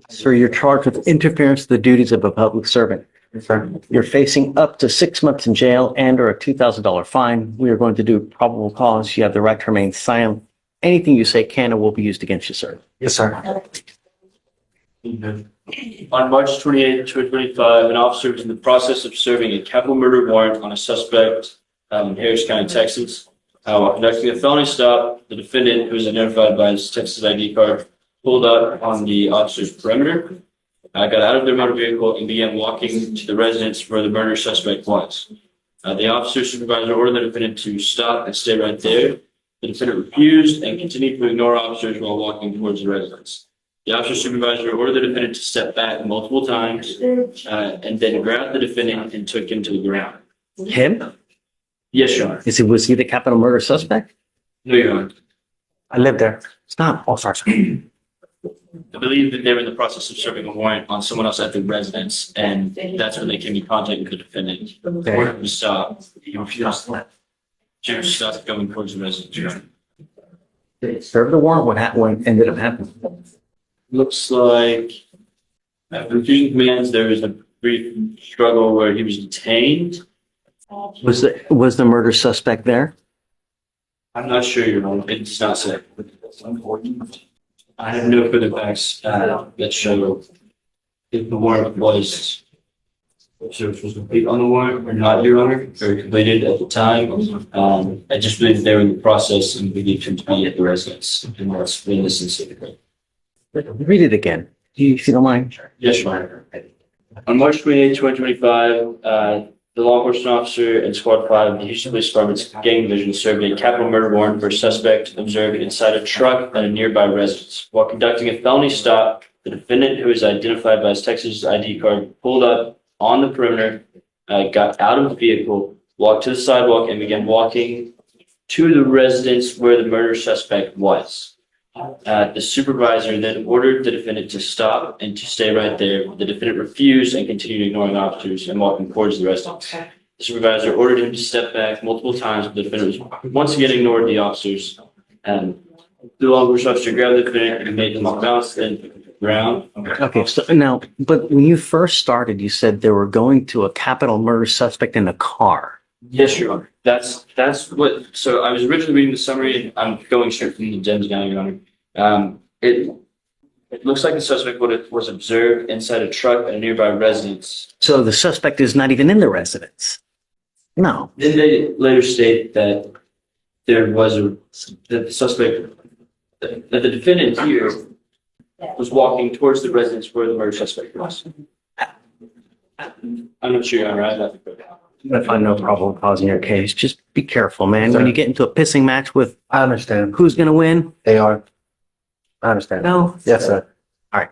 Sir, you're charged with interference with the duties of a public servant. Sir. You're facing up to 6 months in jail and or a $2,000 fine. We are going to do probable cause. You have the right to remain silent. Anything you say can and will be used against you, sir. Yes, sir. On March 28, 2025, an officer was in the process of serving a capital murder warrant on a suspect in Harris County, Texas. While conducting a felony stop, the defendant, who was identified by his Texas ID card, pulled up on the officer's perimeter, got out of their motor vehicle, and began walking to the residence where the murder suspect was. The officer's supervisor ordered the defendant to stop and stay right there. The defendant refused and continued to ignore officers while walking towards the residence. The officer's supervisor ordered the defendant to step back multiple times and then grabbed the defendant and took him to the ground. Him? Yes, Your Honor. Was he the capital murder suspect? No, Your Honor. I live there. Stop. Oh, sorry, sir. I believe that they were in the process of serving a warrant on someone else at the residence, and that's when they came in contact with the defendant. Okay. Ordered him to stop. He refused. Jim stopped coming towards the residence, Your Honor. Did it serve the warrant? What ended up happening? Looks like after refusing commands, there was a brief struggle where he was detained. Was the murder suspect there? I'm not sure, Your Honor. It does not say. I have no further facts that show if the warrant was, if service was complete on the warrant or not, Your Honor, or completed at the time. I just believe they were in the process and believed him to be at the residence. And that's when this incident. Read it again, if you don't mind. Yes, Your Honor. On March 28, 2025, the law enforcement officer and Squad 5 of the Houston Police Department's Gang Division served a capital murder warrant for a suspect observed inside a truck at a nearby residence. While conducting a felony stop, the defendant, who is identified by his Texas ID card, pulled up on the perimeter, got out of the vehicle, walked to the sidewalk, and began walking to the residence where the murder suspect was. The supervisor then ordered the defendant to stop and to stay right there. The defendant refused and continued ignoring officers and walking towards the residence. The supervisor ordered him to step back multiple times, but the defendant was once again ignored the officers. The law enforcement officer grabbed the defendant and made him off balance and took him to the ground. Okay, so now, but when you first started, you said they were going to a capital murder suspect in a car. Yes, Your Honor. That's what. So I was originally reading the summary, and I'm going straight from the gems now, Your Honor. It looks like the suspect was observed inside a truck at a nearby residence. So the suspect is not even in the residence. No. Then they later state that that the suspect, that the defendant here was walking towards the residence where the murder suspect was. I'm not sure, Your Honor. I'd have to go down. I find no probable cause in your case. Just be careful, man. When you get into a pissing match with I understand. who's going to win, They are. I understand. no. Yes, sir. All right.